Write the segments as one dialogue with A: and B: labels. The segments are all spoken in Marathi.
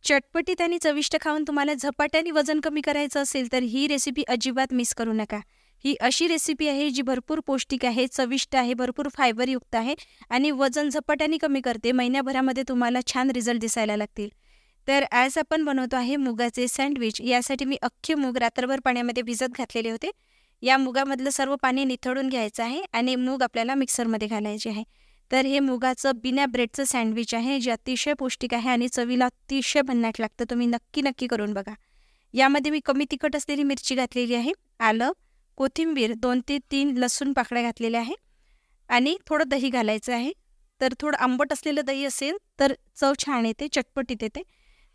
A: चटपटीत आणि चविष्ट खाऊन तुम्हाला झपाट्याने वजन कमी करायचं असेल तर ही रेसिपी अजिबात मिस करू नका. ही अशी रेसिपी आहे जी भरपूर पौष्टिक आहे, चविष्ट आहे, भरपूर फायबरयुक्त आहे आणि वजन झपाट्याने कमी करते. महिन्याभरामध्ये तुम्हाला छान रिझल्ट दिसायला लागतील. तर आज आपण बनवतो आहे मुगाचे सँडविच. यासाठी मी अख्खे मूग रात्रभर पाण्यामध्ये भिजत घातलेले होते. या मुगामधलं सर्व पाणी निथळून घ्यायचं आहे आणि मूग आपल्याला मिक्सरमध्ये घालायचे आहे. तर हे मुगाचं बिना ब्रेडचं सँडविच आहे, जे अतिशय पौष्टिक आहे आणि चवीला अतिशय भन्नाट लागतं. तुम्ही नक्की करून बघा. यामध्ये मी कमी तिखट असलेली मिरची घातलेली आहे, आलं, कोथिंबीर, 2 ते 3 लसूण पाकळ्या घातलेल्या आहे आणि थोडं दही घालायचं आहे. तर थोडं आंबट असलेलं दही असेल तर चव छान येते, चटपटीत येते.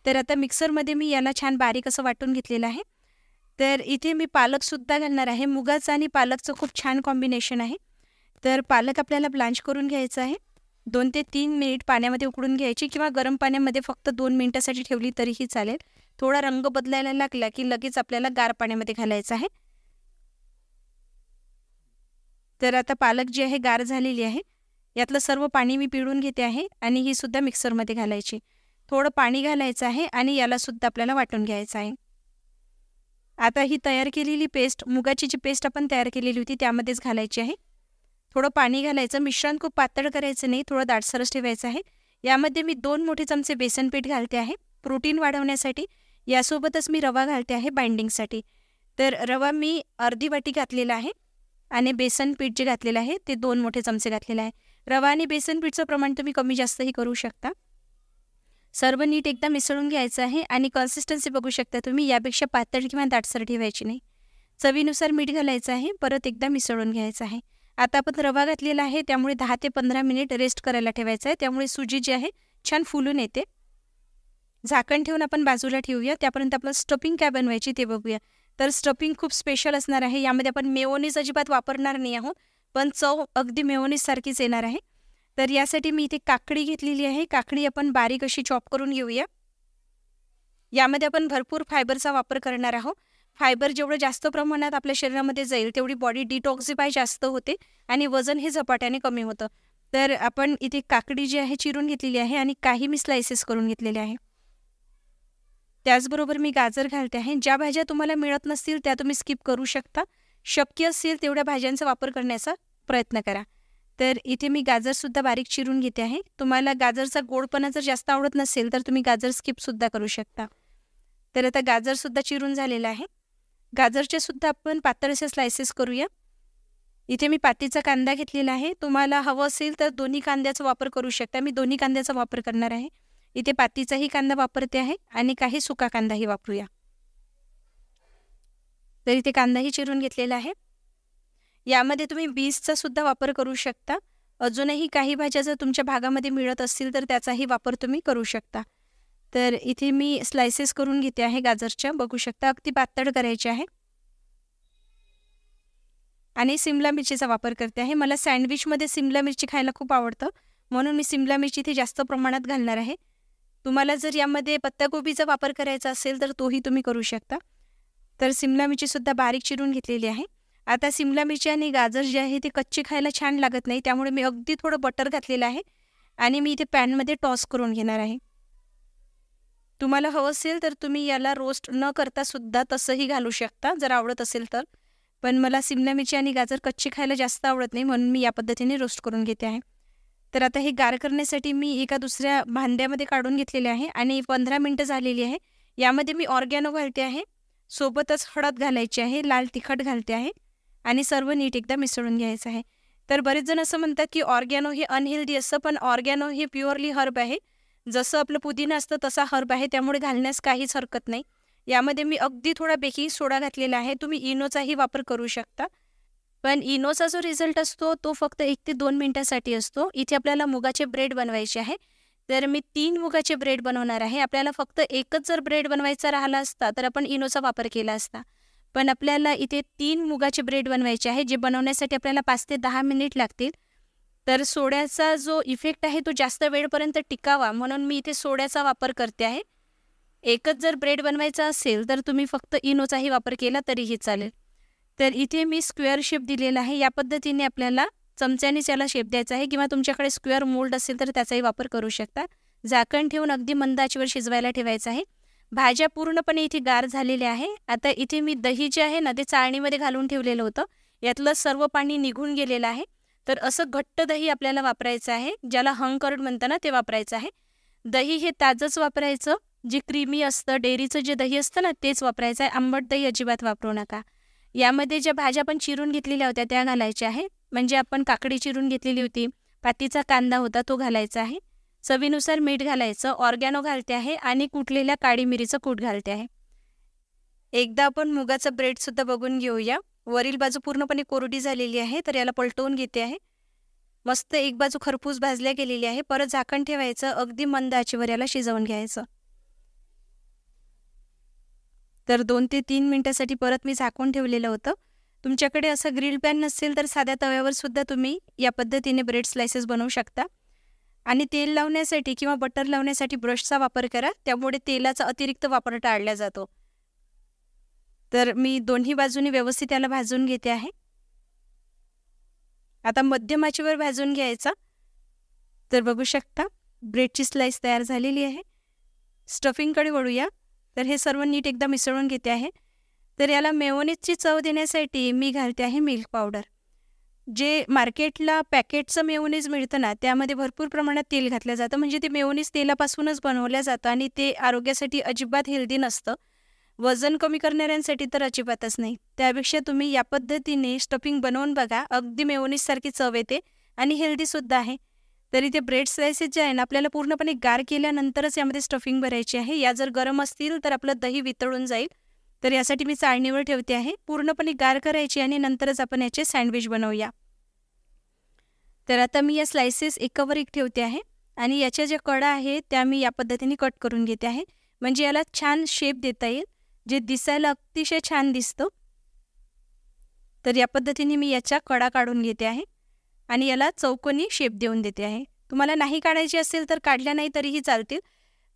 A: तर आता मिक्सरमध्ये मी याला छान बारीक असं वाटून घेतलेलं आहे. तर इथे मी पालकसुद्धा घालणार आहे. मुगाचं आणि पालकचं खूप छान कॉम्बिनेशन आहे. तर पालक आपल्याला ब्लांच करून घ्यायचं आहे. 2 ते 3 मिनिट पाण्यामध्ये उकळून घ्यायची किंवा गरम पाण्यामध्ये फक्त 2 मिनिटासाठी ठेवली तरीही चालेल. थोडा रंग बदलायला लागला की लगेच आपल्याला गार पाण्यामध्ये घालायचं आहे. तर आता पालक जी आहे गार झालेली आहे. यातलं सर्व पाणी मी पिळून घेते आहे आणि ही सुद्धा मिक्सरमध्ये घालायची. थोडं पाणी घालायचं आहे आणि याला सुद्धा आपल्याला वाटून घ्यायचं आहे. आता ही तयार केलेली पेस्ट, मुगाची जी पेस्ट आपण तयार केलेली होती त्यामध्येच घालायची आहे. थोडं पाणी घालायचं. मिश्रण खूप पातळ करायचं नाही, थोडं दाटसरच ठेवायचं आहे. यामध्ये मी 2 मोठे चमचे बेसन पीठ घालते आहे प्रोटीन वाढवण्यासाठी. यासोबतच मी रवा घालते आहे बाइंडिंगसाठी. तर रवा मी अर्धी वाटी घातलेला आहे आणि बेसन पीठ जे घातलेलं आहे ते 2 मोठे चमचे घातलेलं आहे. रवा आणि बेसन पीठचं प्रमाण तुम्ही कमी जास्तही करू शकता. सर्व नीट एकदा मिसळून घ्यायचं आहे आणि कन्सिस्टन्सी बघू शकता तुम्ही. यापेक्षा पातळ किंवा दाटसर ठेवायची नाही. चवीनुसार मीठ घालायचं आहे. परत एकदा मिसळून घ्यायचं आहे. आता आपण रवा घातलेला आहे त्यामुळे 10 ते 15 मिनिट रेस्ट करायला ठेवायचं आहे. त्यामुळे सुजी जी आहे छान फुलून येते. झाकण ठेवून आपण बाजूला ठेवूया. त्यापर्यंत आपलं स्टफिंग काय बनवायची ते बघूया. तर स्टफिंग खूप स्पेशल असणार आहे. यामध्ये आपण मेयोनीज अजिबात वापरणार नाही आहोत, पण चव अगदी मेयोनीजसारखीच येणार आहे. तर यासाठी मी इथे काकडी घेतलेली आहे. काकडी आपण बारीक अशी चॉप करून घेऊया. यामध्ये आपण भरपूर फायबरचा वापर करणार आहोत. फायबर जेवढं जास्त प्रमाणात आपल्या शरीरामध्ये जाईल तेवढी बॉडी डिटॉक्सिफाय जास्त होते आणि वजन हे झपाट्याने कमी होतं. तर आपण इथे काकडी जी आहे चिरून घेतलेली आहे आणि काही मी स्लायसेस करून घेतलेले आहे. त्याचबरोबर मी गाजर घालते आहे. ज्या भाज्या तुम्हाला मिळत नसतील त्या तुम्ही स्किप करू शकता. शक्य असेल तेवढ्या भाज्यांचा वापर करण्याचा प्रयत्न करा. तर इथे मी गाजरसुद्धा बारीक चिरून घेते आहे. तुम्हाला गाजरचा गोडपणा जर जास्त आवडत नसेल तर तुम्ही गाजर स्किपसुद्धा करू शकता. तर आता गाजरसुद्धा चिरून झालेलं आहे. गाजरचे सुद्धा आपण पातळ असे स्लायसेस करूया. इथे मी पातीचा कांदा घेतलेला आहे. तुम्हाला हवं असेल तर दोन्ही कांद्याचा वापर करू शकता. मी दोन्ही कांद्याचा वापर करणार आहे. इथे पातीचाही कांदा वापरते आहे आणि काही सुका कांदाही वापरूया. तर इथे कांदाही चिरून घेतलेला आहे. यामध्ये तुम्ही बीन्सचा सुद्धा वापर करू शकता. अजूनही काही भाज्या जर तुमच्या भागामध्ये मिळत असतील तर त्याचाही वापर तुम्ही करू शकता. तर इथे मी स्लायसेस करून घेते आहे गाजरच्या. बघू शकता अगदी पातळ करायचे आहे. आणि सिमला मिरचीचा वापर करते आहे. मला सँडविचमध्ये सिमला मिरची खायला खूप आवडतं, म्हणून मी सिमला मिरची इथे जास्त प्रमाणात घालणार आहे. तुम्हाला जर यामध्ये पत्ताकोबीचा वापर करायचा असेल तर तोही तुम्ही करू शकता. तर सिमला मिरचीसुद्धा बारीक चिरून घेतलेली आहे. आता सिमला मिरची आणि गाजर जे आहे ते कच्ची खायला छान लागत नाही, त्यामुळे मी अगदी थोडं बटर घातलेलं आहे आणि मी इथे पॅनमध्ये टॉस करून घेणार आहे. तुम्हाला हवं असेल तर तुम्ही याला रोस्ट न करता सुद्धा तसंही घालू शकता जर आवडत असेल तर. पण मला सिमला मिरची आणि गाजर कच्ची खायला जास्त आवडत नाही, म्हणून मी या पद्धतीने रोस्ट करून घेते आहे. तर आता हे गार करण्यासाठी मी एका दुसऱ्या भांड्यामध्ये काढून घेतलेले आहे आणि 15 मिनिटं झालेली आहे. यामध्ये मी ऑर्गॅनो घालते आहे. सोबतच हळद घालायची आहे, लाल तिखट घालते आहे आणि सर्व नीट एकदा मिसळून घ्यायचं आहे. तर बरेच जण असं म्हणतात की ऑर्गॅनो हे अनहेल्दी असतं, पण ऑर्गॅनो हे प्युअरली हर्ब आहे. जसं आपलं पुदिना असतं तसा हर्ब आहे, त्यामुळे घालण्यास काहीच हरकत नाही. यामध्ये मी अगदी थोडा बेकिंग सोडा घातलेला आहे. तुम्ही इनोचाही वापर करू शकता, पण इनोचा जो रिझल्ट असतो तो फक्त 1 ते 2 मिनिटांसाठी असतो. इथे आपल्याला मुगाचे ब्रेड बनवायचे आहे. तर मी 3 मुगाचे ब्रेड बनवणार आहे. आपल्याला फक्त एकच जर ब्रेड बनवायचा राहिला असता तर आपण इनोचा वापर केला असता, पण आपल्याला इथे 3 मुगाचे ब्रेड बनवायचे आहे, जे बनवण्यासाठी आपल्याला 5 ते 10 मिनिट लागतील. तर सोड्याचा जो इफेक्ट आहे तो जास्त वेळपर्यंत टिकावा म्हणून मी इथे सोड्याचा वापर करते आहे. एकच जर ब्रेड बनवायचा असेल तर तुम्ही फक्त इनोचाही वापर केला तरीही चालेल. तर इथे मी स्क्वेअर शेप दिलेला आहे. या पद्धतीने आपल्याला चमच्यानेच याला शेप द्यायचा आहे किंवा तुमच्याकडे स्क्वेअर मोल्ड असेल तर त्याचाही वापर करू शकता. झाकण ठेवून अगदी मंद आचेवर शिजवायला ठेवायचं आहे. भाज्या पूर्णपणे इथे गार झालेल्या आहे. आता इथे मी दही जे आहे ना ते चाळणीमध्ये घालून ठेवलेलं होतं. यातलं सर्व पाणी निघून गेलेलं आहे. तर असं घट्ट दही आपल्याला वापरायचं आहे, ज्याला हंकर्ड म्हणतं ना ते वापरायचं आहे. दही हे ताजंच वापरायचं, जे क्रीमी असतं डेअरीचं जे दही असतं ना तेच वापरायचं आहे. आंबट दही अजिबात वापरू नका. यामध्ये ज्या भाज्या आपण चिरून घेतलेल्या होत्या त्या घालायच्या आहे. म्हणजे आपण काकडी चिरून घेतलेली होती, पातीचा कांदा होता तो घालायचा आहे. चवीनुसार मीठ घालायचं, ऑर्गॅनो घालते आहे आणि कुटलेल्या काळी मिरीचं कूट घालते आहे. एकदा आपण मुगाचा ब्रेडसुद्धा बघून घेऊया. वरील बाजू पूर्णपणे कोरडी झालेली आहे, तर याला पलटवून घेते आहे. मस्त एक बाजू खरपूस भाजल्या गेलेली आहे. परत झाकण ठेवायचं, अगदी मंद आचेवर याला शिजवून घ्यायचं. तर 2 ते 3 मिनिटासाठी परत मी झाकून ठेवलेलं होतं. तुमच्याकडे असं ग्रिल पॅन नसेल तर साध्या तव्यावर सुद्धा तुम्ही या पद्धतीने ब्रेड स्लाइसेस बनवू शकता. आणि तेल लावण्यासाठी किंवा बटर लावण्यासाठी ब्रशचा वापर करा, त्यामुळे तेलाचा अतिरिक्त वापर टाळला जातो. तर मी दोन्ही बाजूनी व्यवस्थित याला भाजून घेते आहे. आता मध्यम आचेवर भाजून घ्यायचा. तर बघू शकता ब्रेडची स्लाइस तयार झालेली आहे. स्टफिंगकडे वळूया. तर हे सर्व नीट एकदा मिसळून घेते आहे. तर याला मेयोनीजची चव देण्यासाठी मी घालते आहे मिल्क पावडर. जे मार्केटला पॅकेटचं मेयोनीज मिळतं ना त्यामध्ये भरपूर प्रमाणात तेल घातलं जातं, म्हणजे ते मेयोनीज तेलापासूनच बनवलं जातं आणि ते आरोग्यासाठी अजिबात हेल्दी नसतं. वजन कमी करणाऱ्यांसाठी तर अजिबातच नाही. त्यापेक्षा तुम्ही या पद्धतीने स्टफिंग बनवून बघा, अगदी मेयोनीजसारखी चव येते आणि हेल्दीसुद्धा आहे. तरी ते ब्रेड स्लाइसेस जे आहे ना आपल्याला पूर्णपणे गार केल्यानंतरच यामध्ये स्टफिंग भरायची आहे. या जर गरम असतील तर आपलं दही वितळून जाईल. तर यासाठी मी चाळणीवर ठेवते आहे. पूर्णपणे गार करायची आणि नंतरच आपण याचे सँडविच बनवूया. तर आता मी या स्लाइसेस एकावर एक ठेवते आहे आणि याच्या ज्या कडा आहेत त्या मी या पद्धतीने कट करून घेते आहे, म्हणजे याला छान शेप देता येईल, जे दिसायला अतिशय छान दिसतं. तर या पद्धतीने मी याच्या कडा काढून घेते आहे आणि याला चौकोनी शेप देऊन देते आहे. तुम्हाला नाही काढायची असेल तर काढल्या नाही तरीही चालतील,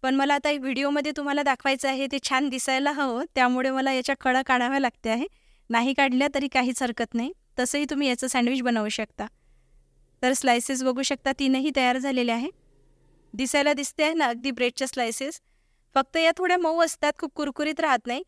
A: पण मला आता व्हिडिओमध्ये तुम्हाला दाखवायचं आहे ते छान दिसायला हवं, त्यामुळे मला याच्या कडा काढाव्या लागते आहे. नाही काढल्या तरी काहीच हरकत नाही, तसंही तुम्ही याचं सँडविच बनवू शकता. तर स्लाइसेस बघू शकता तीनही तयार झालेले आहे. दिसायला दिसते आहे ना अगदी ब्रेडच्या स्लाइसेस. फक्त या थोड्या मऊ असतात, खूप कुरकुरीत राहत नाही.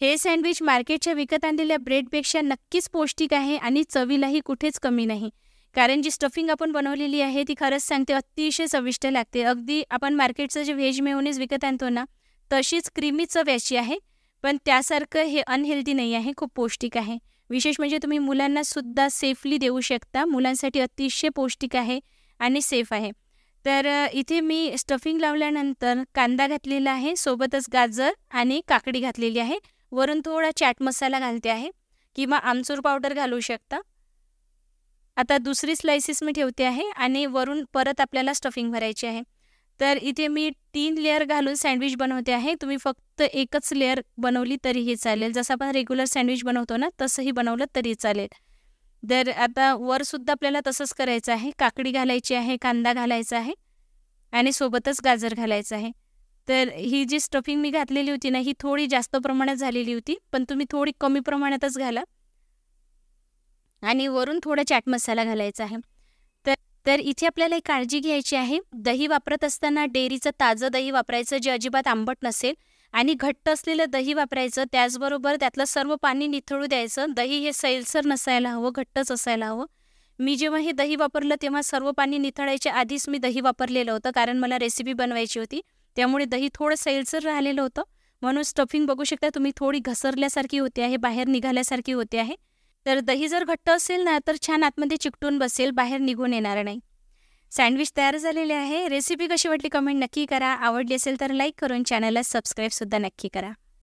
A: हे सँडविच मार्केटच्या विकत आणलेल्या ब्रेडपेक्षा नक्कीच पौष्टिक आहे आणि चवीलाही कुठेच कमी नाही. कारण जी स्टफिंग आपण बनवलेली आहे ती खरंच सांगते अतिशय चविष्ट लागते. अगदी आपण मार्केटचं जे व्हेज मेयोनीज विकत आणतो ना तशीच क्रीमी चव याची आहे, पण त्यासारखं हे अनहेल्दी नाही आहे, खूप पौष्टिक आहे. विशेष म्हणजे तुम्ही मुलांना सुद्धा सेफली देऊ शकता. मुलांसाठी अतिशय पौष्टिक आहे आणि सेफ आहे. तर इथे मी स्टफिंग लावल्यानंतर कांदा घातलेला आहे, सोबतच गाजर आणि काकडी घातलेली आहे. वरून थोडा चाट मसाला घालते आहे किंवा आमचूर पावडर घालू शकता. आता दुसरी स्लाइसेस मी ठेवते आहे आणि वरून परत आपल्याला स्टफिंग भरायची आहे. तर इथे मी 3 लेयर घालून सँडविच बनवते आहे. तुम्ही फक्त एकच लेयर बनवली तरीही चालेल. जसं आपण रेग्युलर सँडविच बनवतो ना तसंही बनवलं तरी चालेल. तर आता वरसुद्धा आपल्याला तसंच करायचं आहे. काकडी घालायची आहे, कांदा घालायचा आहे आणि सोबतच गाजर घालायचं आहे. तर ही जी स्टफिंग मी घातलेली होती ना ही थोडी जास्त प्रमाणात झालेली होती, पण तुम्ही थोडी कमी प्रमाणातच घाला आणि वरून थोडा चाट मसाला घालायचा आहे. तर इथे आपल्याला एक काळजी घ्यायची आहे. दही वापरत असताना डेअरीचं ताजं दही वापरायचं, जे अजिबात आंबट नसेल आणि घट्ट असलेलं दही वापरायचं. त्याचबरोबर त्यातलं सर्व पाणी निथळू द्यायचं. दही हे सैलसर नसायला हवं, घट्टच असायला हवं. मी जेव्हा हे दही वापरलं तेव्हा सर्व पाणी निथळायच्या आधीच मी दही वापरलेलं होतं, कारण मला रेसिपी बनवायची होती. त्यामुळे दही थोडं सैलसर राहिलेलं होतं, म्हणून स्टफिंग बघू शकता तुम्ही थोडी घसरल्यासारखी होते आहे, बाहेर निघाल्यासारखी होते आहे. तर दही जर घट्ट असेल ना तर छान आतमध्ये चिकटून बसेल, बाहेर निघून येणार नाही. सँडविच तयार झालेले आहे. रेसिपी कशी वाटली कमेंट नक्की करा. आवडली असेल तर लाईक करून चॅनलला सबस्क्राईबसुद्धा नक्की करा.